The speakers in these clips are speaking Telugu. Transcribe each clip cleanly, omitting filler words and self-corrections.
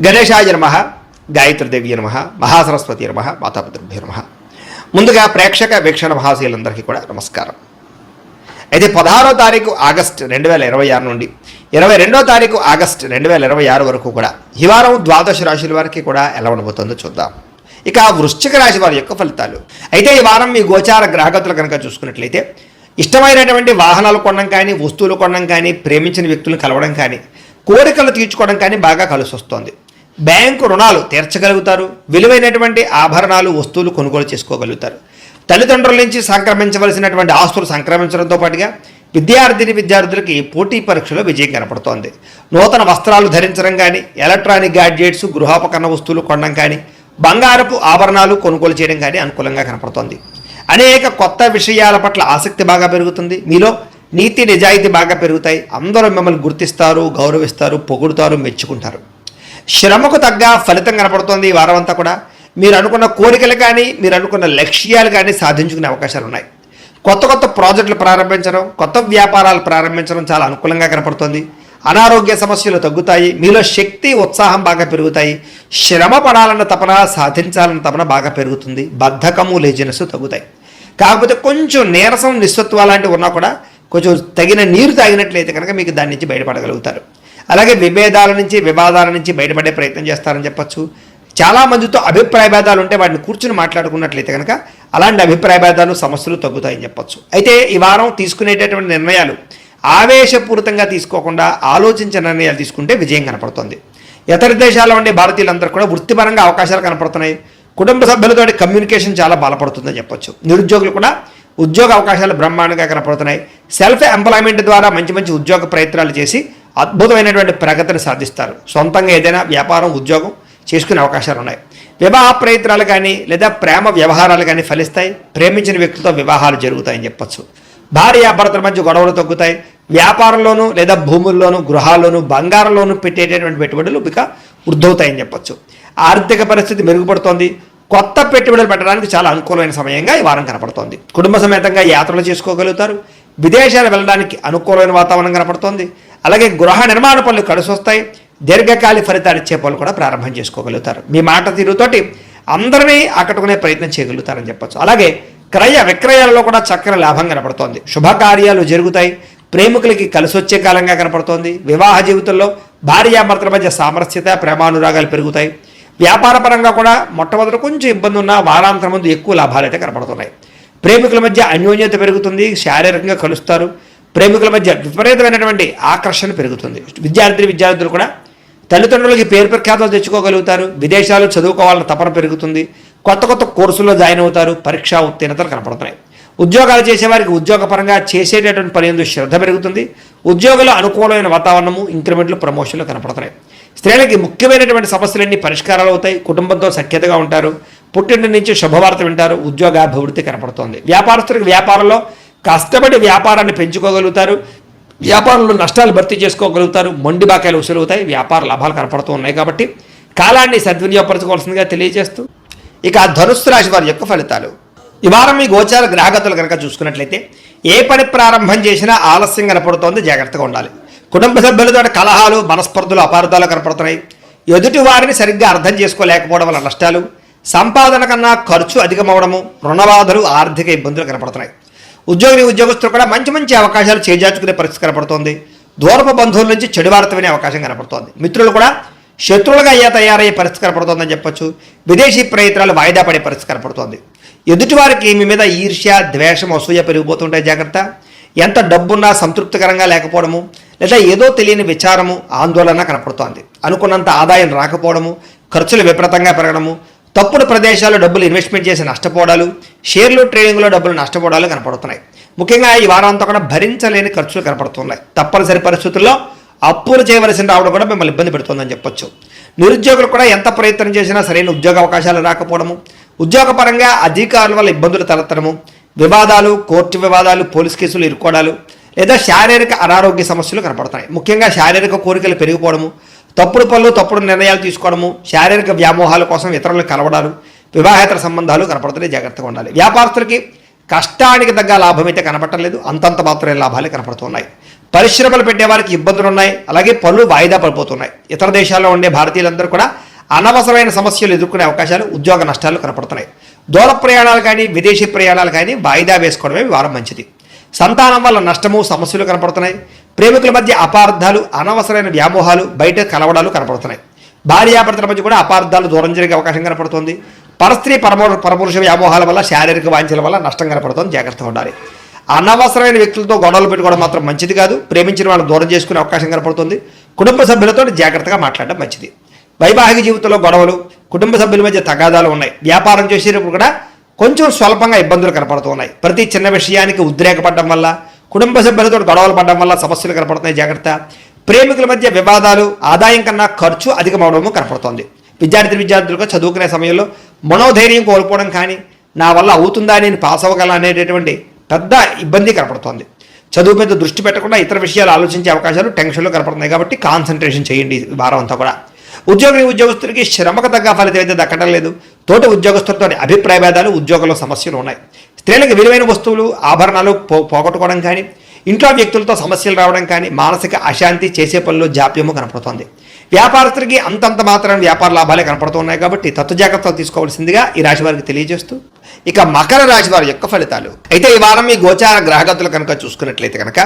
గణేశాయ నమః, గాయత్రీదేవి నమః, మహాసరస్వతి నమః, మాతాపితృభ్యో నమః. ముందుగా ప్రేక్షక వీక్షణ మహాశీలందరికీ కూడా నమస్కారం. అయితే 16వ తారీఖు ఆగస్టు 2026 నుండి 22వ తారీఖు ఆగస్టు 2026 వరకు కూడా ఈ వారం ద్వాదశ రాశుల వారికి కూడా ఎలా ఉండబోతుందో చూద్దాం. ఇక వృశ్చిక రాశి వారి యొక్క ఫలితాలు. అయితే ఈ వారం మీ గోచార గ్రహగతులు కనుక చూసుకున్నట్లయితే ఇష్టమైనటువంటి వాహనాలు కొనడం కానీ, వస్తువులు కొనడం కానీ, ప్రేమించిన వ్యక్తులను కలవడం కానీ, కోరికలు తీర్చుకోవడం కానీ బాగా కలిసి వస్తుంది. బ్యాంకు రుణాలు తీర్చగలుగుతారు. విలువైనటువంటి ఆభరణాలు, వస్తువులు కొనుగోలు చేసుకోగలుగుతారు. తల్లిదండ్రుల నుంచి సంక్రమించవలసినటువంటి ఆస్తులు సంక్రమించడంతో పాటుగా విద్యార్థులకి పోటీ పరీక్షలో విజయం కనపడుతోంది. నూతన వస్త్రాలు ధరించడం కానీ, ఎలక్ట్రానిక్ గ్యాడ్జెట్స్, గృహోపకరణ వస్తువులు కొనడం కానీ, బంగారపు ఆభరణాలు కొనుగోలు చేయడం కానీ అనుకూలంగా కనపడుతోంది. అనేక కొత్త విషయాల పట్ల ఆసక్తి బాగా పెరుగుతుంది. మీలో నీతి నిజాయితీ బాగా పెరుగుతాయి. అందరూ మిమ్మల్ని గుర్తిస్తారు, గౌరవిస్తారు, పొగుడుతారు, మెచ్చుకుంటారు. శ్రమకు తగ్గ ఫలితం కనపడుతోంది. ఈ వారం అంతా కూడా మీరు అనుకున్న కోరికలు కానీ, మీరు అనుకున్న లక్ష్యాలు కానీ సాధించుకునే అవకాశాలు ఉన్నాయి. కొత్త కొత్త ప్రాజెక్టులు ప్రారంభించడం, కొత్త వ్యాపారాలు ప్రారంభించడం చాలా అనుకూలంగా కనపడుతోంది. అనారోగ్య సమస్యలు తగ్గుతాయి. మీలో శక్తి, ఉత్సాహం బాగా పెరుగుతాయి. శ్రమ పడాలన్న తపన, సాధించాలన్న తపన బాగా పెరుగుతుంది. బద్ధకము, లేజినెస్ తగ్గుతాయి. కాకపోతే కొంచెం నీరసం, నిస్సత్వ లాంటివి ఉన్నా కూడా కొంచెం తగిన నీరు తాగినట్లయితే కనుక మీకు దాని నుంచి బయటపడగలుగుతారు. అలాగే విభేదాల నుంచి, వివాదాల నుంచి బయటపడే ప్రయత్నం చేస్తారని చెప్పచ్చు. చాలామందితో అభిప్రాయ భేదాలు ఉంటే వాటిని కూర్చుని మాట్లాడుకున్నట్లయితే కనుక అలాంటి అభిప్రాయ భేదాలు, సమస్యలు తగ్గుతాయని చెప్పచ్చు. అయితే ఈ వారం తీసుకునేటటువంటి నిర్ణయాలు ఆవేశపూరితంగా తీసుకోకుండా ఆలోచించిన నిర్ణయాలు తీసుకుంటే విజయం కనపడుతుంది. ఇతర దేశాల్లో ఉండే భారతీయులందరూ కూడా వృత్తిపరంగా అవకాశాలు కనపడుతున్నాయి. కుటుంబ సభ్యులతో కమ్యూనికేషన్ చాలా బలపడుతుందని చెప్పొచ్చు. నిరుద్యోగులు కూడా ఉద్యోగ అవకాశాలు బ్రహ్మాండంగా కనపడుతున్నాయి. సెల్ఫ్ ఎంప్లాయ్మెంట్ ద్వారా మంచి మంచి ఉద్యోగ ప్రయత్నాలు చేసి అద్భుతమైనటువంటి ప్రగతిని సాధిస్తారు. సొంతంగా ఏదైనా వ్యాపారం, ఉద్యోగం చేసుకునే అవకాశాలు ఉన్నాయి. వివాహ ప్రయత్నాలు కానీ లేదా ప్రేమ వ్యవహారాలు కానీ ఫలిస్తాయి. ప్రేమించిన వ్యక్తులతో వివాహాలు జరుగుతాయని చెప్పొచ్చు. భార్యాభర్తల మధ్య గొడవలు తగ్గుతాయి. వ్యాపారంలోనూ లేదా భూముల్లోనూ, గృహాల్లోనూ, బంగారంలోనూ పెట్టేటటువంటి పెట్టుబడులు ఇక వృద్ధవుతాయని చెప్పొచ్చు. ఆర్థిక పరిస్థితి మెరుగుపడుతోంది. కొత్త పెట్టుబడులు పెట్టడానికి చాలా అనుకూలమైన సమయంగా ఈ వారం కనపడుతోంది. కుటుంబ సమేతంగా యాత్రలు చేసుకోగలుగుతారు. విదేశాలు వెళ్ళడానికి అనుకూలమైన వాతావరణం కనపడుతోంది. అలాగే గృహ నిర్మాణ పనులు కలిసి వస్తాయి. దీర్ఘకాలిక ఫలితాలు ఇచ్చే పనులు కూడా ప్రారంభం చేసుకోగలుగుతారు. మీ మాట తీరుతోటి అందరినీ ఆకట్టుకునే ప్రయత్నం చేయగలుగుతారని చెప్పొచ్చు. అలాగే క్రయ విక్రయాలలో కూడా చక్కని లాభం కనపడుతోంది. శుభకార్యాలు జరుగుతాయి. ప్రేమికులకి కలిసి వచ్చే కాలంగా కనపడుతోంది. వివాహ జీవితంలో భార్యాభర్తల మధ్య సామరస్యత, ప్రేమానురాగాలు పెరుగుతాయి. వ్యాపార పరంగా కూడా మొట్టమొదటి కొంచెం ఇబ్బంది ఉన్నా వారాంతరం ముందు ఎక్కువ లాభాలు అయితే కనపడుతున్నాయి. ప్రేమికుల మధ్య అన్యోన్యత పెరుగుతుంది. శారీరకంగా కలుస్తారు. ప్రేమికుల మధ్య విపరీతమైనటువంటి ఆకర్షణ పెరుగుతుంది. విద్యార్థులు కూడా తల్లిదండ్రులకి పేరు ప్రఖ్యాతలు తెచ్చుకోగలుగుతారు. విదేశాలు చదువుకోవాలన్న తపన పెరుగుతుంది. కొత్త కొత్త కోర్సుల్లో జాయిన్ అవుతారు. పరీక్షా ఉత్తీర్ణతలు కనపడుతున్నాయి. ఉద్యోగాలు చేసేవారికి ఉద్యోగపరంగా చేసేటటువంటి పని ఎందు శ్రద్ధ పెరుగుతుంది. ఉద్యోగుల అనుకూలమైన వాతావరణము, ఇంక్రిమెంట్లు, ప్రమోషన్లు కనపడుతున్నాయి. స్త్రీలకి ముఖ్యమైనటువంటి సమస్యలన్నీ పరిష్కారాలు అవుతాయి. కుటుంబంతో సఖ్యతగా ఉంటారు. పుట్టింటి నుంచి శుభవార్త వింటారు. ఉద్యోగాభివృద్ధి కనపడుతోంది. వ్యాపారస్తులకు వ్యాపారంలో కష్టపడి వ్యాపారాన్ని పెంచుకోగలుగుతారు. వ్యాపారంలో నష్టాలు భర్తీ చేసుకోగలుగుతారు. మొండి బాకాయలు వసూలవుతాయి. వ్యాపార లాభాలు కనపడుతూ ఉన్నాయి. కాబట్టి కాలాన్ని సద్వినియోగపరచుకోవాల్సిందిగా తెలియజేస్తూ ఇక ధనుస్సు రాశి వారి యొక్క ఫలితాలు. ఈ వారం మీ గోచార గ్రహగతులు కనుక చూసుకున్నట్లయితే ఏ పని ప్రారంభం చేసినా ఆలస్యం కనపడుతోంది. జాగ్రత్తగా ఉండాలి. కుటుంబ సభ్యులతో కలహాలు, మనస్పర్ధలు, అపార్థాలు కనపడుతున్నాయి. ఎదుటి వారిని సరిగ్గా అర్థం చేసుకోలేకపోవడం వల్ల నష్టాలు, సంపాదన కన్నా ఖర్చు అధికమవడము, రుణబాధలు, ఆర్థిక ఇబ్బందులు కనపడుతున్నాయి. ఉద్యోగస్తులు కూడా మంచి మంచి అవకాశాలు చేజార్చుకునే పరిస్థితి కనపడుతోంది. దూరపు బంధువుల నుంచి చెడు వార్త వినే అవకాశం కనపడుతోంది. మిత్రులు కూడా శత్రువులుగా తయారయ్యే పరిస్థితి కనపడుతోందని చెప్పొచ్చు. విదేశీ ప్రయత్నాలు వాయిదా పడే పరిస్థితి కనపడుతోంది. ఎదుటివారికి మీ మీద ఈర్ష్య, ద్వేషం, అసూయ పెరిగిపోతుంటాయి. జాగ్రత్త. ఎంత డబ్బున్నా సంతృప్తికరంగా లేకపోవడము, లేదా ఏదో తెలియని విచారము, ఆందోళన కనపడుతోంది. అనుకున్నంత ఆదాయం రాకపోవడము, ఖర్చులు విపరీతంగా పెరగడము, తప్పుడు ప్రదేశాల్లో డబ్బులు ఇన్వెస్ట్మెంట్ చేసి నష్టపోవడాలు, షేర్లు, ట్రేడింగ్లో డబ్బులు నష్టపోవడాలు కనపడుతున్నాయి. ముఖ్యంగా ఈ వారాంతా కూడా భరించలేని ఖర్చులు కనపడుతున్నాయి. తప్పనిసరి పరిస్థితుల్లో అప్పులు చేయవలసిన రావడం కూడా మిమ్మల్ని ఇబ్బంది పెడుతుందని చెప్పొచ్చు. నిరుద్యోగులు కూడా ఎంత ప్రయత్నం చేసినా సరైన ఉద్యోగ అవకాశాలు రాకపోవడము, ఉద్యోగపరంగా అధికారుల వల్ల ఇబ్బందులు తలెత్తడము, వివాదాలు, కోర్టు వివాదాలు, పోలీస్ కేసులు ఇరుక్కోవడాలు, లేదా శారీరక అనారోగ్య సమస్యలు కనపడుతున్నాయి. ముఖ్యంగా శారీరక కోరికలు పెరిగిపోవడము, తప్పుడు పనులు, తప్పుడు నిర్ణయాలు తీసుకోవడము, శారీరక వ్యామోహాల కోసం ఇతరులను కలవడాలు, వివాహేతర సంబంధాలు కనపడుతున్నాయి. జాగ్రత్తగా ఉండాలి. వ్యాపారస్తులకి కష్టానికి తగ్గ లాభం అయితే కనపడటం లేదు. అంతంత మాత్రమే లాభాలే కనపడుతున్నాయి. పరిశ్రమలు పెట్టేవారికి ఇబ్బందులు ఉన్నాయి. అలాగే పనులు వాయిదా పడిపోతున్నాయి. ఇతర దేశాల్లో ఉండే భారతీయులందరూ కూడా అనవసరమైన సమస్యలు ఎదుర్కొనే అవకాశాలు, ఉద్యోగ నష్టాలు కనపడుతున్నాయి. దూర ప్రయాణాలు కానీ విదేశీ ప్రయాణాలు కానీ వాయిదా వేసుకోవడమే వారం మంచిది. సంతానం వల్ల నష్టము, సమస్యలు కనపడుతున్నాయి. ప్రేమికుల మధ్య అపార్థాలు, అనవసరమైన వ్యామోహాలు, బయట కలవడాలు కనపడుతున్నాయి. భార్యాభర్తల మధ్య కూడా అపార్థాలు దూరం జరిగే అవకాశం కనపడుతుంది. పరస్త్రీ పరపురుష వ్యామోహాల వల్ల, శారీరక వాంఛల వల్ల నష్టం కనపడుతుంది. జాగ్రత్తగా ఉండాలి. అనవసరమైన వ్యక్తులతో గొడవలు పెట్టుకోవడం మాత్రం మంచిది కాదు. ప్రేమించిన వాళ్ళని దూరం చేసుకునే అవకాశం కనపడుతుంది. కుటుంబ సభ్యులతో జాగ్రత్తగా మాట్లాడడం మంచిది. వైవాహిక జీవితంలో గొడవలు, కుటుంబ సభ్యుల మధ్య తగాదాలు ఉన్నాయి. వ్యాపారం చేసేటప్పుడు కూడా కొంచెం స్వల్పంగా ఇబ్బందులు కనపడుతూ ఉన్నాయి. ప్రతి చిన్న విషయానికి ఉద్రేకపడడం వల్ల, కుటుంబ సభ్యులతో గొడవలు పడడం వల్ల సమస్యలు కనపడుతున్నాయి. జాగ్రత్త. ప్రేమికుల మధ్య వివాదాలు, ఆదాయం కన్నా ఖర్చు అధికమవడము కనపడుతోంది. విద్యార్థులుగా చదువుకునే సమయంలో మనోధైర్యం కోల్పోవడం కానీ, నా వల్ల అవుతుందా, నేను పాస్ అవ్వగల అనేటటువంటి పెద్ద ఇబ్బంది కనపడుతోంది. చదువు మీద దృష్టి పెట్టకుండా ఇతర విషయాలు ఆలోచించే అవకాశాలు, టెన్షన్లు కనపడుతున్నాయి. కాబట్టి కాన్సన్ట్రేషన్ చేయండి ఈ వారం అంతా కూడా. ఉద్యోగస్తులకి శ్రమకు తగ్గ ఫలితం అయితే దక్కడం లేదు. తోటి ఉద్యోగస్తులతో అభిప్రాయ భేదాలు, ఉద్యోగంలో సమస్యలు ఉన్నాయి. స్త్రీలకు విలువైన వస్తువులు, ఆభరణాలు పోగొట్టుకోవడం కానీ, ఇంట్లో వ్యక్తులతో సమస్యలు రావడం కానీ, మానసిక అశాంతి, చేసే పనులు జాప్యము కనపడుతోంది. వ్యాపారస్తులకి అంతంత మాత్రం వ్యాపార లాభాలే కనపడుతున్నాయి. కాబట్టి జాగ్రత్తలు తీసుకోవాల్సిందిగా ఈ రాశి వారికి తెలియజేస్తూ, ఇక మకర రాశి వారి యొక్క ఫలితాలు. అయితే ఈ వారం మీ గోచార గ్రహగతులు కనుక చూసుకున్నట్లయితే కనుక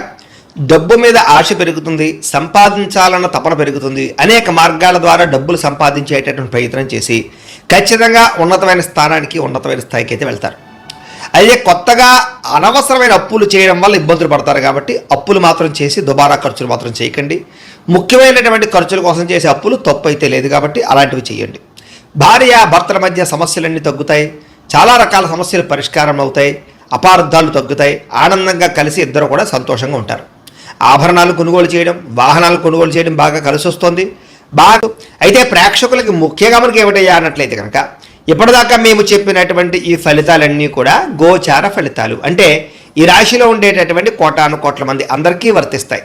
డబ్బు మీద ఆశ పెరుగుతుంది, సంపాదించాలన్న తపన పెరుగుతుంది. అనేక మార్గాల ద్వారా డబ్బులు సంపాదించేటటువంటి ప్రయత్నం చేసి ఖచ్చితంగా ఉన్నతమైన స్థానానికి, ఉన్నతమైన స్థాయికి అయితే వెళ్తారు. అయితే కొత్తగా అనవసరమైన అప్పులు చేయడం వల్ల ఇబ్బందులు పడతారు. కాబట్టి అప్పులు మాత్రం చేసి దుబారా ఖర్చులు మాత్రం చేయకండి. ముఖ్యమైనటువంటి ఖర్చుల కోసం చేసే అప్పులు తప్పు అయితే లేదు. కాబట్టి అలాంటివి చేయండి. భార్య భర్తల మధ్య సమస్యలన్నీ తగ్గుతాయి. చాలా రకాల సమస్యలు పరిష్కారం అవుతాయి. అపార్థాలు తగ్గుతాయి. ఆనందంగా కలిసి ఇద్దరు కూడా సంతోషంగా ఉంటారు. ఆభరణాలు కొనుగోలు చేయడం, వాహనాలు కొనుగోలు చేయడం బాగా కలిసి వస్తుంది. అయితే ప్రేక్షకులకి ముఖ్యంగా మనకి ఏమిటయ్యా అన్నట్లయితే కనుక, ఇప్పటిదాకా మేము చెప్పినటువంటి ఈ ఫలితాలన్నీ కూడా గోచార ఫలితాలు. అంటే ఈ రాశిలో ఉండేటటువంటి కోటాను కోట్ల మంది అందరికీ వర్తిస్తాయి.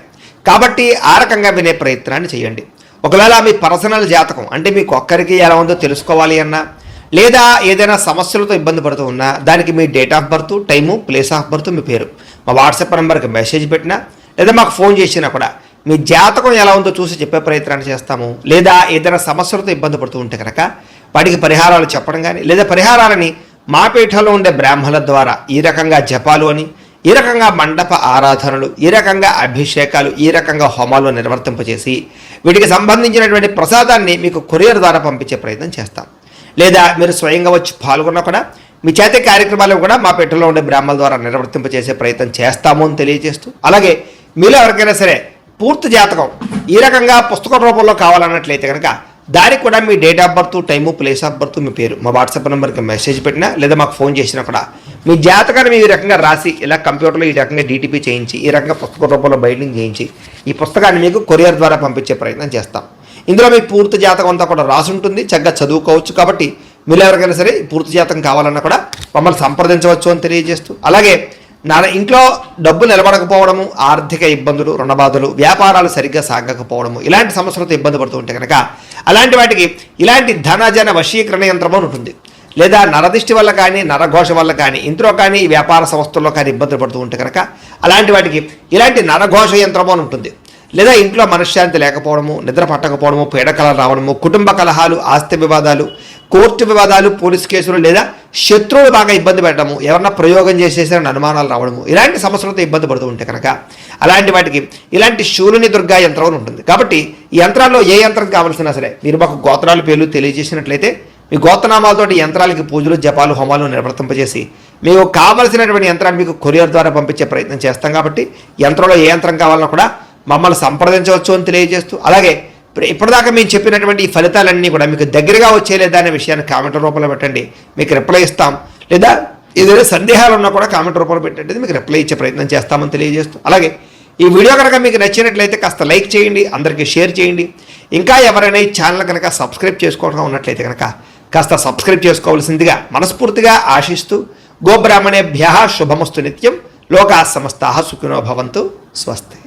కాబట్టి ఆ రకంగా వినే ప్రయత్నాన్ని చేయండి. ఒకవేళ మీ పర్సనల్ జాతకం అంటే మీకు ఒక్కరికి ఎలా ఉందో తెలుసుకోవాలి అన్నా, లేదా ఏదైనా సమస్యలతో ఇబ్బంది పడుతూ ఉన్నా, దానికి మీ date of birth, time, place of birth, మీ పేరు మా వాట్సాప్ నెంబర్కి మెసేజ్ పెట్టినా, లేదా మాకు ఫోన్ చేసినా కూడా మీ జాతకం ఎలా ఉందో చూసి చెప్పే ప్రయత్నాన్ని చేస్తాము. లేదా ఏదైనా సమస్యలతో ఇబ్బంది పడుతూ ఉంటే కనుక వాటికి పరిహారాలు చెప్పడం కానీ, లేదా పరిహారాలని మా పీఠంలో ఉండే బ్రాహ్మణుల ద్వారా ఈ రకంగా జపాలు అని, ఈ రకంగా మండప ఆరాధనలు, ఈ రకంగా అభిషేకాలు, ఈ రకంగా హోమాలు నిర్వర్తింపచేసి వీటికి సంబంధించినటువంటి ప్రసాదాన్ని మీకు కొరియర్ ద్వారా పంపించే ప్రయత్నం చేస్తాం. లేదా మీరు స్వయంగా వచ్చి పాల్గొన్నా కూడా మీ చేతి కార్యక్రమాలు కూడా మా పీఠంలో ఉండే బ్రాహ్మణుల ద్వారా నిర్వర్తింపచేసే ప్రయత్నం చేస్తాము అని తెలియజేస్తూ, అలాగే మీలో ఎవరికైనా సరే పూర్తి జాతకం ఈ రకంగా పుస్తక రూపంలో కావాలన్నట్లయితే కనుక దానికి కూడా మీ date of birth, time, place of birth, మీ పేరు మా వాట్సాప్ నెంబర్కి మెసేజ్ పెట్టినా, లేదా మాకు ఫోన్ చేసినా కూడా మీ జాతకాన్ని ఈ రకంగా రాసి, ఇలా కంప్యూటర్లో ఈ రకంగా డీటీపీ చేయించి, ఈ రకంగా పుస్తక రూపంలో బైండింగ్ చేయించి ఈ పుస్తకాన్ని మీకు కొరియర్ ద్వారా పంపించే ప్రయత్నం చేస్తాం. ఇందులో మీ పూర్తి జాతకం అంతా కూడా రాసి ఉంటుంది. చక్కగా చదువుకోవచ్చు. కాబట్టి మీరు ఎవరికైనా సరే పూర్తి జాతకం కావాలన్నా కూడా మమ్మల్ని సంప్రదించవచ్చు అని తెలియజేస్తూ, అలాగే ఇంట్లో డబ్బు నిలబడకపోవడము, ఆర్థిక ఇబ్బందులు, రుణబాధలు, వ్యాపారాలు సరిగ్గా సాగకపోవడము, ఇలాంటి సమస్యలతో ఇబ్బంది పడుతూ ఉంటే కనుక అలాంటి వాటికి ఇలాంటి ధనజన వశీకరణ యంత్రం ఉంటుంది. లేదా నరదిష్టి వల్ల కానీ, నరఘోష వల్ల కానీ, ఇంట్లో కానీ, వ్యాపార సంస్థల్లో కానీ ఇబ్బందులు పడుతూ ఉంటే కనుక అలాంటి వాటికి ఇలాంటి నరఘోష యంత్రం అని ఉంటుంది. లేదా ఇంట్లో మనశ్శాంతి లేకపోవడము, నిద్ర పట్టకపోవడము, పీడకలలు రావడము, కుటుంబ కలహాలు, ఆస్తి వివాదాలు, కోర్టు వివాదాలు, పోలీస్ కేసులు, లేదా శత్రువులు బాగా ఇబ్బంది పెట్టడము, ఎవరన్నా ప్రయోగం చేసేసిన అనుమానాలు రావడము, ఇలాంటి సమస్యలతో ఇబ్బంది పడుతూ ఉంటే కనుక అలాంటి వాటికి ఇలాంటి శూలుని దుర్గా యంత్రం ఉంటుంది. కాబట్టి ఈ యంత్రాల్లో ఏ యంత్రం కావాల్సినా సరే మీరు మాకు గోత్రాల పేర్లు తెలియజేసినట్లయితే మీ గోత్రనామాలతో యంత్రాలకి పూజలు, జపాలు, హోమాలు నిర్వర్తింపజేసి మీకు కావలసినటువంటి యంత్రాన్ని మీకు కొరియర్ ద్వారా పంపించే ప్రయత్నం చేస్తాం. కాబట్టి యంత్రంలో ఏ యంత్రం కావాలన్నా కూడా మమ్మల్ని సంప్రదించవచ్చు అని తెలియజేస్తూ, అలాగే ఇప్పటిదాకా మేము చెప్పినటువంటి ఈ ఫలితాలన్నీ కూడా మీకు దగ్గరగా వచ్చేలేదా అనే విషయాన్ని కామెంట్ రూపంలో పెట్టండి, మీకు రిప్లై ఇస్తాం. లేదా ఏదైనా సందేహాలు ఉన్నా కూడా కామెంట్ రూపంలో పెట్టండి, మీకు రిప్లై ఇచ్చే ప్రయత్నం చేస్తామని తెలియజేస్తూ, అలాగే ఈ వీడియో కనుక మీకు నచ్చినట్లయితే కాస్త లైక్ చేయండి, అందరికీ షేర్ చేయండి. ఇంకా ఎవరైనా ఈ ఛానల్ కనుక సబ్స్క్రైబ్ చేసుకోవడం ఉన్నట్లయితే కనుక కాస్త సబ్స్క్రైబ్ చేసుకోవాల్సిందిగా మనస్ఫూర్తిగా ఆశిస్తూ, గోబ్రాహ్మణేభ్యః శుభమస్తు నిత్యం, లోకాః సమస్తాః సుఖినో భవంతు. స్వస్తి.